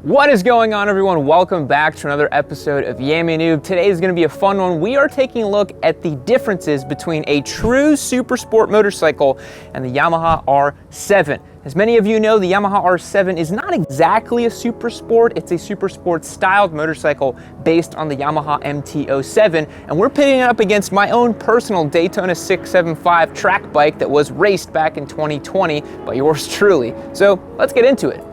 What is going on, everyone? Welcome back to another episode of Yammie Noob. Today is going to be a fun one. We are taking a look at the differences between a true super sport motorcycle and the Yamaha R7. As many of you know, the Yamaha R7 is not exactly a super sport. It's a super sport styled motorcycle based on the Yamaha MT-07, and we're pitting it up against my own personal Daytona 675 track bike that was raced back in 2020 by yours truly. So let's get into it.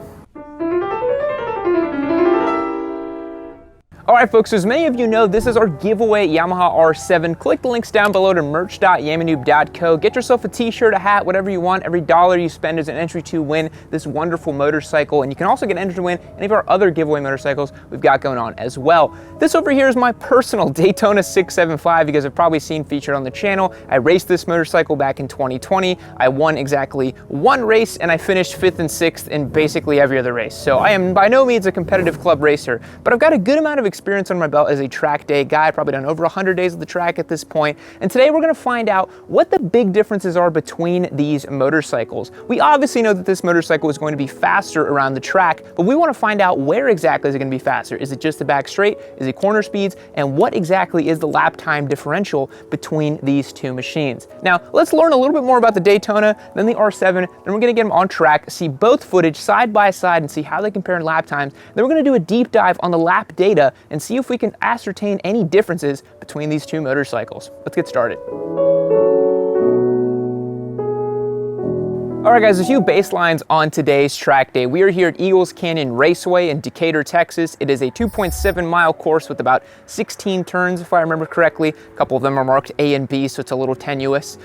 Alright folks, so as many of you know, this is our giveaway Yamaha R7. Click the links down below to merch.yammienoob.co. Get yourself a t-shirt, a hat, whatever you want. Every dollar you spend is an entry to win this wonderful motorcycle. And you can also get entered to win any of our other giveaway motorcycles we've got going on as well. This over here is my personal Daytona 675. You guys have probably seen featured on the channel. I raced this motorcycle back in 2020. I won exactly one race and I finished 5th and 6th in basically every other race. So I am by no means a competitive club racer, but I've got a good amount of experience on my belt as a track day guy. I've probably done over 100 days of the track at this point. And today we're going to find out what the big differences are between these motorcycles. We obviously know that this motorcycle is going to be faster around the track, but we want to find out where exactly is it going to be faster. Is it just the back straight? Is it corner speeds? And what exactly is the lap time differential between these two machines? Now, let's learn a little bit more about the Daytona, then the R7, then we're going to get them on track, see both footage side by side and see how they compare in lap times. Then we're going to do a deep dive on the lap data and see if we can ascertain any differences between these two motorcycles. Let's get started. All right guys, a few baselines on today's track day. We are here at Eagles Canyon Raceway in Decatur, Texas. It is a 2.7 mile course with about 16 turns, if I remember correctly. A couple of them are marked A and B, so it's a little tenuous.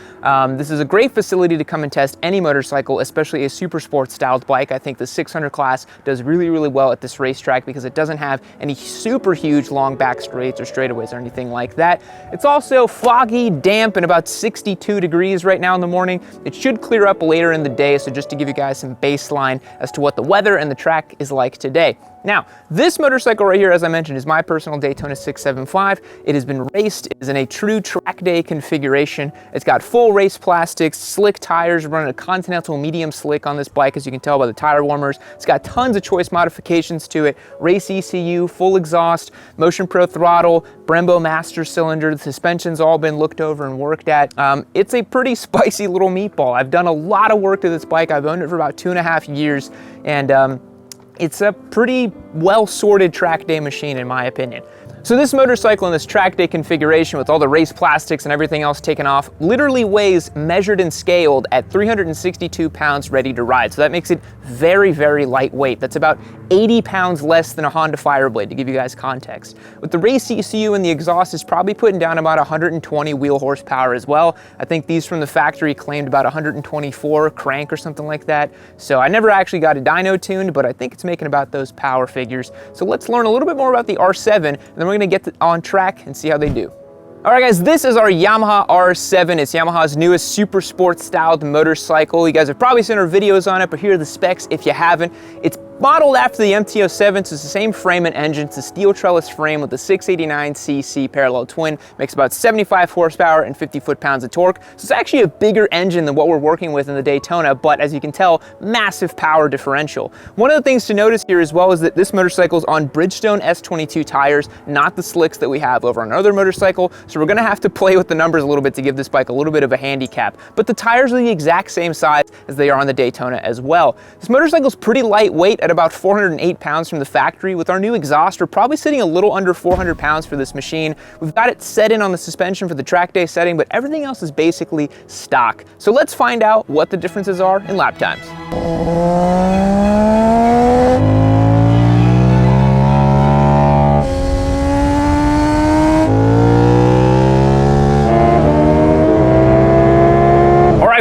This is a great facility to come and test any motorcycle, especially a super sport styled bike. I think the 600 class does really, really well at this racetrack because it doesn't have any super huge long back straights or straightaways or anything like that. It's also foggy, damp, and about 62 degrees right now in the morning. It should clear up later in the day, so just to give you guys some baseline as to what the weather and the track is like today. Now, this motorcycle right here, as I mentioned, is my personal Daytona 675. It has been raced. It is in a true track day configuration. It's got full race plastics, slick tires. We're running a Continental medium slick on this bike, as you can tell by the tire warmers. It's got tons of choice modifications to it. Race ECU, full exhaust, Motion Pro throttle, Brembo master cylinder. The suspension's all been looked over and worked at. It's a pretty spicy little meatball. I've done a lot of work to this bike. I've owned it for about 2.5 years, and it's a pretty well-sorted track day machine in my opinion. So this motorcycle in this track day configuration with all the race plastics and everything else taken off literally weighs, measured and scaled, at 362 pounds ready to ride. So that makes it very, very lightweight. That's about 80 pounds less than a Honda Fireblade, to give you guys context. With the race ECU and the exhaust is probably putting down about 120 wheel horsepower as well. I think these from the factory claimed about 124 crank or something like that. So I never actually got a dyno tuned, but I think it's making about those power figures. So let's learn a little bit more about the R7, and then we're going to get on track and see how they do. All right guys, this is our Yamaha R7. It's Yamaha's newest super sport styled motorcycle. You guys have probably seen our videos on it, but here are the specs if you haven't. It's modeled after the MT-07, so it's the same frame and engine. It's a steel trellis frame with the 689cc parallel twin. Makes about 75 horsepower and 50 foot-pounds of torque. So it's actually a bigger engine than what we're working with in the Daytona, but as you can tell, massive power differential. One of the things to notice here as well is that this motorcycle is on Bridgestone S22 tires, not the slicks that we have over on another motorcycle. So we're gonna have to play with the numbers a little bit to give this bike a little bit of a handicap. But the tires are the exact same size as they are on the Daytona as well. This motorcycle is pretty lightweight at about 408 pounds from the factory. With our new exhaust, we're probably sitting a little under 400 pounds for this machine. We've got it set in on the suspension for the track day setting, but everything else is basically stock. So let's find out what the differences are in lap times.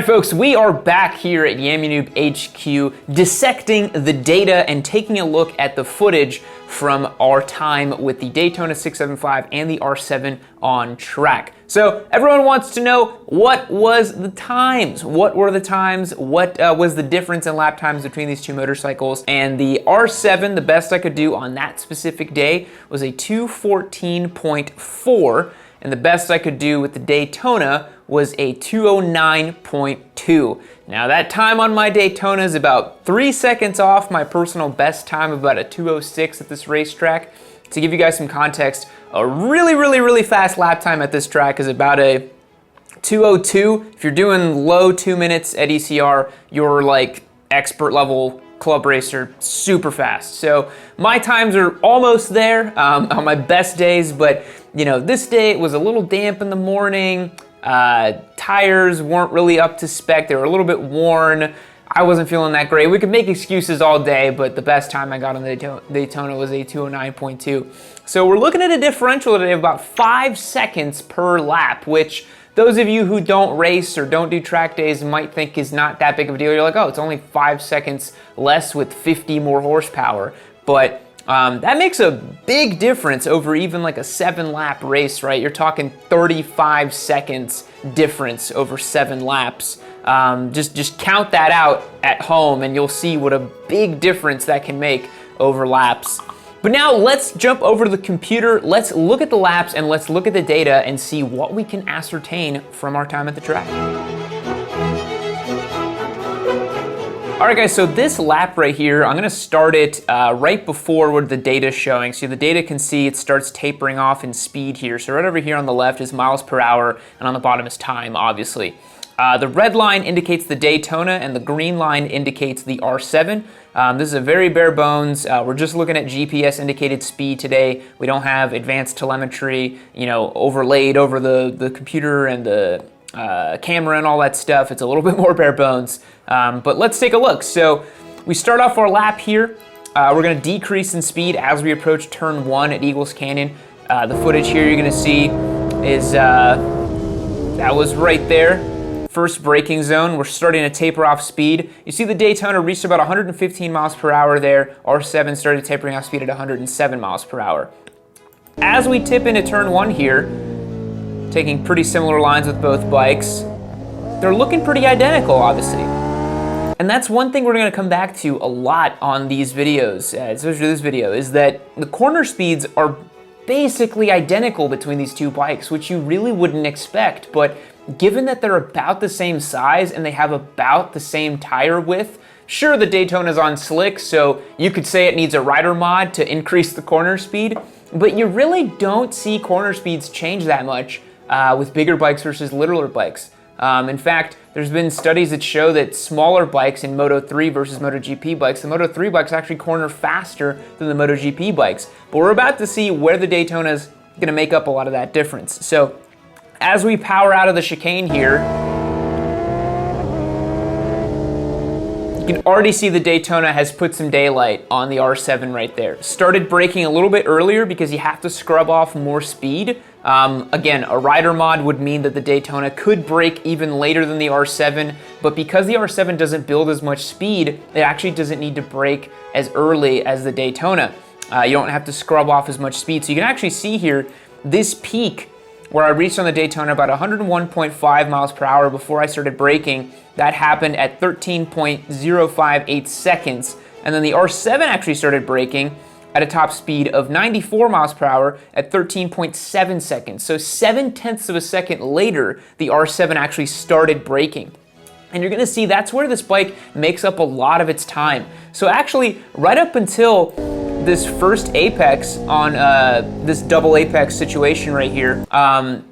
Folks, we are back here at Yammie Noob HQ dissecting the data and taking a look at the footage from our time with the Daytona 675 and the R7 on track. So everyone wants to know, what was the times? What were the times? What was the difference in lap times between these two motorcycles? And the R7, the best I could do on that specific day was a 214.4, and the best I could do with the Daytona was a 209.2. Now that time on my Daytona is about 3 seconds off my personal best time of about a 2:06 at this racetrack. To give you guys some context, a really fast lap time at this track is about a 2:02. If you're doing low 2 minutes at ECR, you're like expert level club racer, super fast. So my times are almost there on my best days, but you know, this day it was a little damp in the morning. Tires weren't really up to spec. They were a little bit worn. I wasn't feeling that great. We could make excuses all day, but the best time I got on the Daytona was a 2:09.2. So we're looking at a differential today of about 5 seconds per lap, which those of you who don't race or don't do track days might think is not that big of a deal. You're like, oh, it's only 5 seconds less with 50 more horsepower. But that makes a big difference over even like a 7-lap race, right? You're talking 35 seconds difference over 7 laps. Just count that out at home and you'll see what a big difference that can make over laps. But now let's jump over to the computer, let's look at the laps and let's look at the data and see what we can ascertain from our time at the track. All right guys, so this lap right here, I'm gonna start it right before where the data is showing. So the data can see it starts tapering off in speed here. So right over here on the left is miles per hour and on the bottom is time, obviously. The red line indicates the Daytona and the green line indicates the R7. This is a very bare bones. We're just looking at GPS indicated speed today. We don't have advanced telemetry, you know, overlaid over the computer and the camera and all that stuff. It's a little bit more bare bones, but let's take a look. So we start off our lap here. We're gonna decrease in speed as we approach turn 1 at Eagles Canyon. The footage here you're gonna see is, that was right there. First braking zone, we're starting to taper off speed. You see the Daytona reached about 115 miles per hour there. R7 started tapering off speed at 107 miles per hour. As we tip into turn 1 here, taking pretty similar lines with both bikes, they're looking pretty identical, obviously. And that's one thing we're gonna come back to a lot on these videos, especially this video, is that the corner speeds are basically identical between these two bikes, which you really wouldn't expect, but given that they're about the same size and they have about the same tire width, sure, the Daytona's on slick, so you could say it needs a rider mod to increase the corner speed, but you really don't see corner speeds change that much with bigger bikes versus littler bikes. In fact, there's been studies that show that smaller bikes in Moto3 versus MotoGP bikes, the Moto3 bikes actually corner faster than the MotoGP bikes. But we're about to see where the Daytona's gonna make up a lot of that difference. So as we power out of the chicane here, you can already see the Daytona has put some daylight on the R7 right there. Started braking a little bit earlier because you have to scrub off more speed. Again, a rider mod would mean that the Daytona could brake even later than the R7, but because the R7 doesn't build as much speed, it actually doesn't need to brake as early as the Daytona. You don't have to scrub off as much speed. So you can actually see here, this peak where I reached on the Daytona about 101.5 miles per hour before I started braking, that happened at 13.058 seconds. And then the R7 actually started braking at a top speed of 94 miles per hour at 13.7 seconds. So 7/10 of a second later, the R7 actually started braking. And you're gonna see that's where this bike makes up a lot of its time. So actually, right up until this first apex on this double apex situation right here,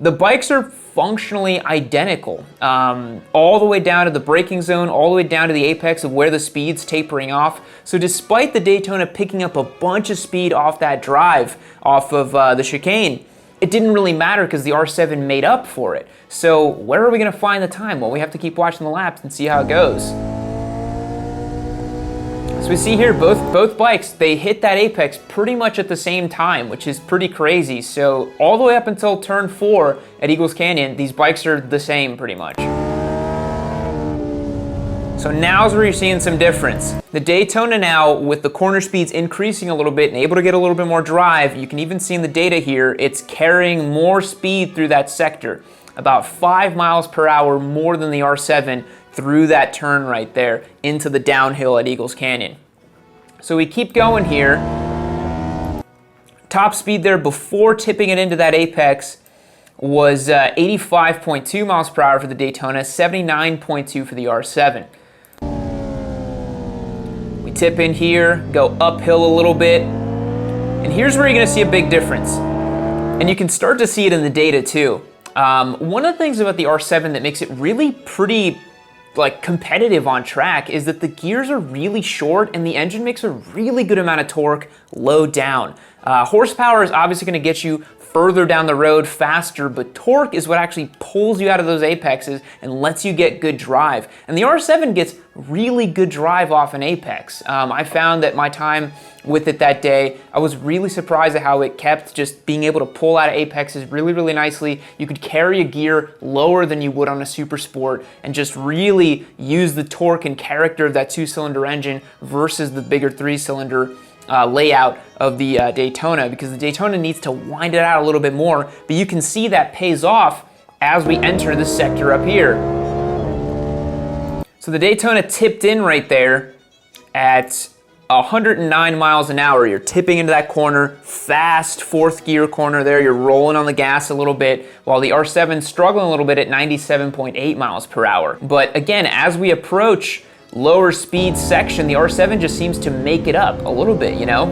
the bikes are functionally identical, all the way down to the braking zone, all the way down to the apex of where the speed's tapering off. So despite the Daytona picking up a bunch of speed off that drive, off of the chicane, it didn't really matter because the R7 made up for it. So where are we gonna find the time? Well, we have to keep watching the laps and see how it goes. So we see here, both bikes, they hit that apex pretty much at the same time, which is pretty crazy. So all the way up until turn 4 at Eagles Canyon, these bikes are the same pretty much. So now's where you're seeing some difference. The Daytona now, with the corner speeds increasing a little bit and able to get a little bit more drive, you can even see in the data here, it's carrying more speed through that sector. About 5 miles per hour more than the R7 through that turn right there into the downhill at Eagles Canyon. So we keep going here. Top speed there before tipping it into that apex was 85.2 miles per hour for the Daytona, 79.2 for the R7. We tip in here, go uphill a little bit, and here's where you're gonna see a big difference. And you can start to see it in the data too. One of the things about the R7 that makes it really pretty competitive on track is that the gears are really short and the engine makes a really good amount of torque low down. Horsepower is obviously gonna get you further down the road faster, but torque is what actually pulls you out of those apexes and lets you get good drive. And the R7 gets really good drive off an apex. I found that my time with it that day, I was really surprised at how it kept just being able to pull out of apexes really, really nicely. You could carry a gear lower than you would on a Super Sport and just really use the torque and character of that 2-cylinder engine versus the bigger 3-cylinder layout of the Daytona, because the Daytona needs to wind it out a little bit more, but you can see that pays off as we enter this sector up here. So the Daytona tipped in right there at 109 miles an hour. You're tipping into that corner, fast 4th gear corner there. You're rolling on the gas a little bit, while the R7's struggling a little bit at 97.8 miles per hour. But again, as we approach lower speed section, the R7 just seems to make it up a little bit, you know?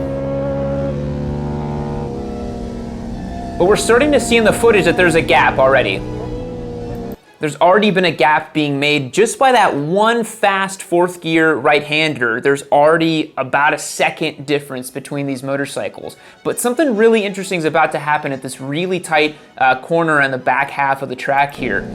But we're starting to see in the footage that there's a gap already. There's already been a gap being made just by that one fast 4th gear right-hander. There's already about a second difference between these motorcycles. But something really interesting is about to happen at this really tight corner on the back half of the track here.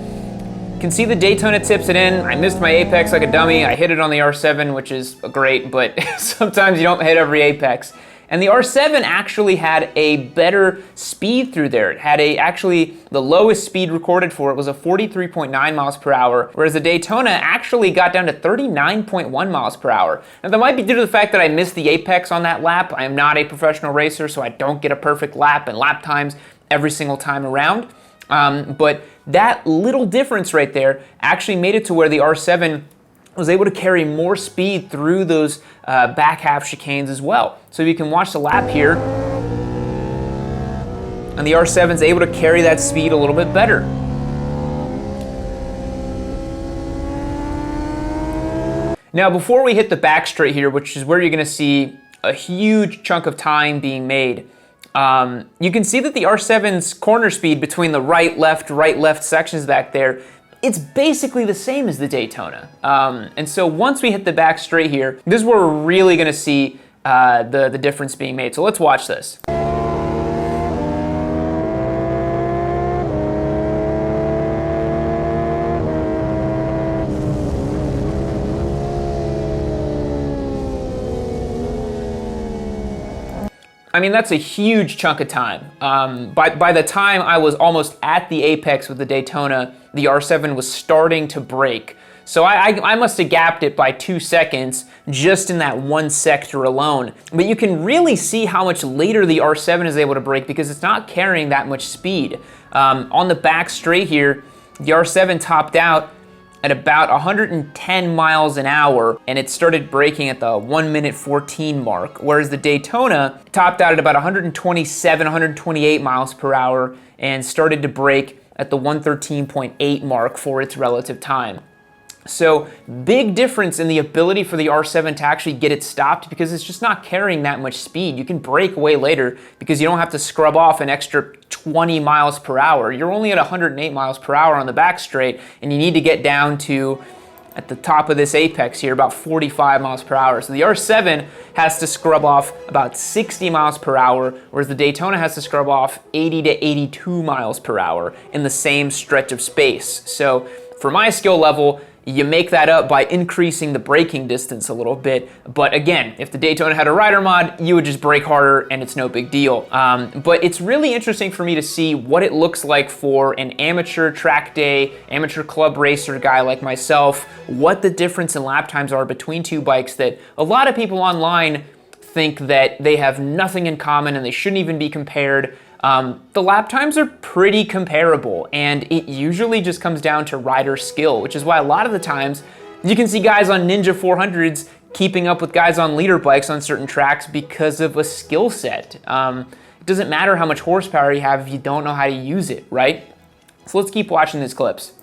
You can see the Daytona tips it in. I missed my apex like a dummy. I hit it on the R7, which is great, but sometimes you don't hit every apex. And the R7 actually had a better speed through there. It had actually the lowest speed recorded for it was a 43.9 miles per hour, whereas the Daytona actually got down to 39.1 miles per hour. Now that might be due to the fact that I missed the apex on that lap. I am not a professional racer, so I don't get a perfect lap and lap times every single time around. But that little difference right there actually made it to where the R7 was able to carry more speed through those back half chicanes as well. So you can watch the lap here, and the R7's able to carry that speed a little bit better. Now before we hit the back straight here, which is where you're gonna see a huge chunk of time being made, you can see that the R7's corner speed between the right, left sections back there, it's basically the same as the Daytona. And so once we hit the back straight here, this is where we're really gonna see the difference being made. So let's watch this. I mean, that's a huge chunk of time. By the time I was almost at the apex with the Daytona, the R7 was starting to brake. So I must have gapped it by 2 seconds just in that one sector alone. But you can really see how much later the R7 is able to brake because it's not carrying that much speed. On the back straight here, the R7 topped out at about 110 miles an hour, and it started braking at the 1 minute 14 mark, whereas the Daytona topped out at about 127, 128 miles per hour and started to brake at the 113.8 mark for its relative time. So big difference in the ability for the R7 to actually get it stopped because it's just not carrying that much speed. You can brake way later because you don't have to scrub off an extra 20 miles per hour. You're only at 108 miles per hour on the back straight, and you need to get down to, at the top of this apex here, about 45 miles per hour. So the R7 has to scrub off about 60 miles per hour, whereas the Daytona has to scrub off 80 to 82 miles per hour in the same stretch of space. So for my skill level, you make that up by increasing the braking distance a little bit. But again, if the Daytona had a rider mod, you would just brake harder and it's no big deal. But it's really interesting for me to see what it looks like for an amateur track day, amateur club racer guy like myself, what the difference in lap times are between two bikes that a lot of people online think that they have nothing in common and they shouldn't even be compared. The lap times are pretty comparable, and it usually just comes down to rider skill, which is why a lot of the times you can see guys on Ninja 400s keeping up with guys on leader bikes on certain tracks because of a skill set. It doesn't matter how much horsepower you have if you don't know how to use it, right? So let's keep watching these clips.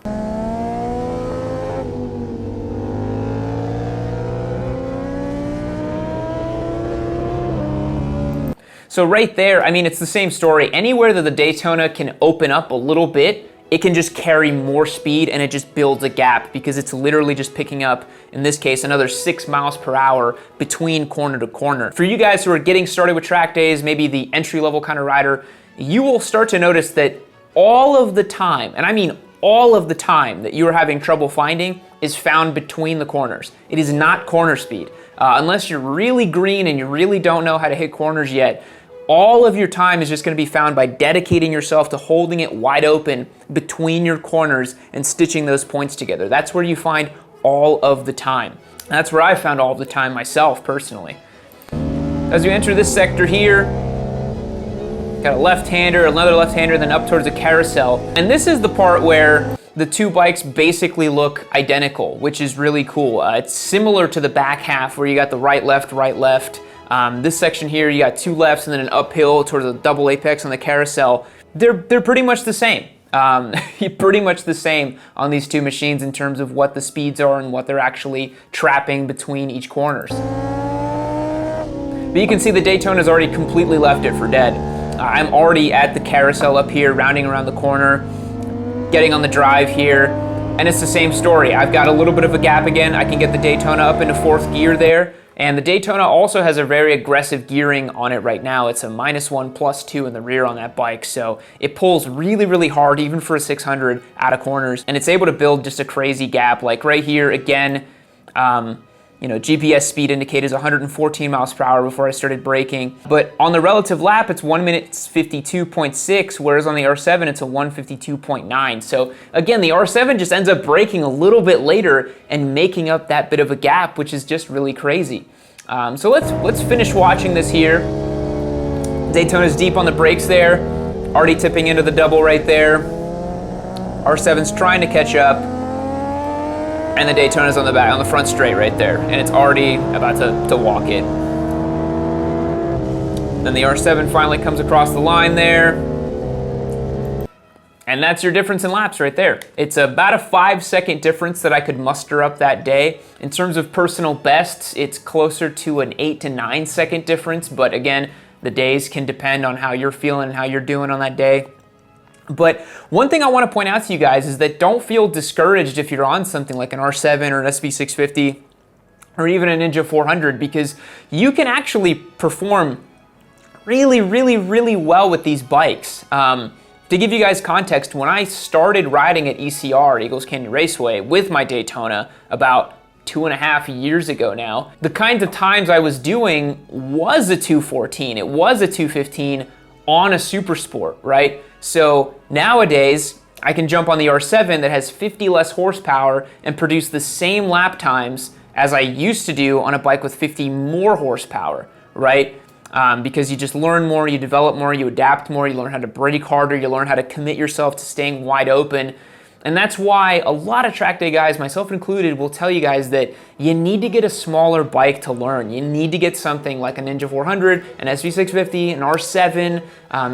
So right there, I mean, it's the same story. Anywhere that the Daytona can open up a little bit, it can just carry more speed and it just builds a gap because it's literally just picking up, in this case, another 6 miles per hour between corner to corner. For you guys who are getting started with track days, maybe the entry-level kind of rider, you will start to notice that all of the time, and I mean all of the time that you are having trouble finding is found between the corners. It is not corner speed. Unless you're really green and you really don't know how to hit corners yet, all of your time is just going to be found by dedicating yourself to holding it wide open between your corners and stitching those points together. That's where you find all of the time. That's where I found all of the time myself, personally. As you enter this sector here, got a left-hander, another left-hander, then up towards a carousel. And this is the part where the two bikes basically look identical, which is really cool. It's similar to the back half where you got the right, left, right, left. This section here, you got two lefts and then an uphill towards a double apex on the carousel. They're pretty much the same. Pretty much the same on these two machines in terms of what the speeds are and what they're actually trapping between each corners. But you can see the Daytona's already completely left it for dead. I'm already at the carousel up here, rounding around the corner, getting on the drive here, and it's the same story. I've got a little bit of a gap again. I can get the Daytona up into 4th gear there. And the Daytona also has a very aggressive gearing on it right now. It's a -1, +2 in the rear on that bike. So it pulls really, really hard, even for a 600 out of corners. And it's able to build just a crazy gap. Like right here, again, you know, GPS speed indicator is 114 miles per hour before I started braking. But on the relative lap, it's 1 minute 52.6, whereas on the R7, it's a 152.9. So again, the R7 just ends up braking a little bit later and making up that bit of a gap, which is just really crazy. So let's finish watching this here. Daytona's deep on the brakes there, already tipping into the double right there. R7's trying to catch up. And the Daytona's on the back, on the front straight right there. And it's already about to walk it. Then the R7 finally comes across the line there. And that's your difference in laps right there. It's about a 5-second difference that I could muster up that day. In terms of personal bests, it's closer to an 8 to 9 second difference. But again, the days can depend on how you're feeling and how you're doing on that day. But one thing I want to point out to you guys is that don't feel discouraged if you're on something like an R7 or an SV650 or even a Ninja 400, because you can actually perform really, really, really well with these bikes. To give you guys context, when I started riding at ECR, Eagles Canyon Raceway, with my Daytona about 2.5 years ago now, the kinds of times I was doing was a 214, it was a 215 on a SUPERSPORT, right? So nowadays, I can jump on the R7 that has 50 less horsepower and produce the same lap times as I used to do on a bike with 50 more horsepower, right? Because you just learn more, you develop more, you adapt more, you learn how to brake harder, you learn how to commit yourself to staying wide open. And that's why a lot of track day guys, myself included, will tell you guys that you need to get a smaller bike to learn. You need to get something like a Ninja 400, an SV650, an R7,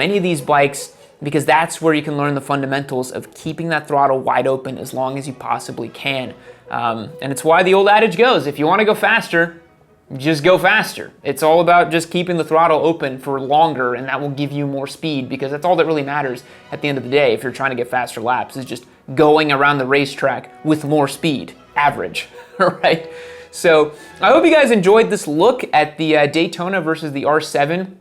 any of these bikes, because that's where you can learn the fundamentals of keeping that throttle wide open as long as you possibly can. And it's why the old adage goes, if you want to go faster, just go faster. It's all about just keeping the throttle open for longer, and that will give you more speed, because that's all that really matters at the end of the day if you're trying to get faster laps, is just going around the racetrack with more speed, average, all right? So I hope you guys enjoyed this look at the Daytona versus the R7.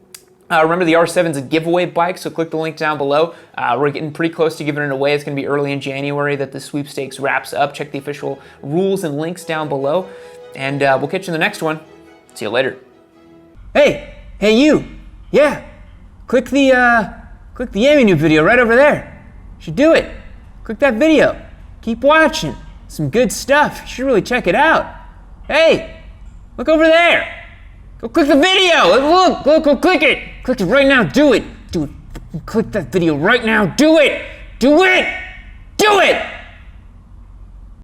Remember, the R7 is a giveaway bike, so click the link down below. We're getting pretty close to giving it away. It's going to be early in January that the sweepstakes wraps up. Check the official rules and links down below, and we'll catch you in the next one. See you later. Hey you! Yeah, click the Yammie Noob video right over there. You should do it. Click that video. Keep watching. Some good stuff. You should really check it out. Hey, look over there. Go click the video. Look, go click it. Click it right now. Do it. Click that video right now. Do it. Do it. Do it.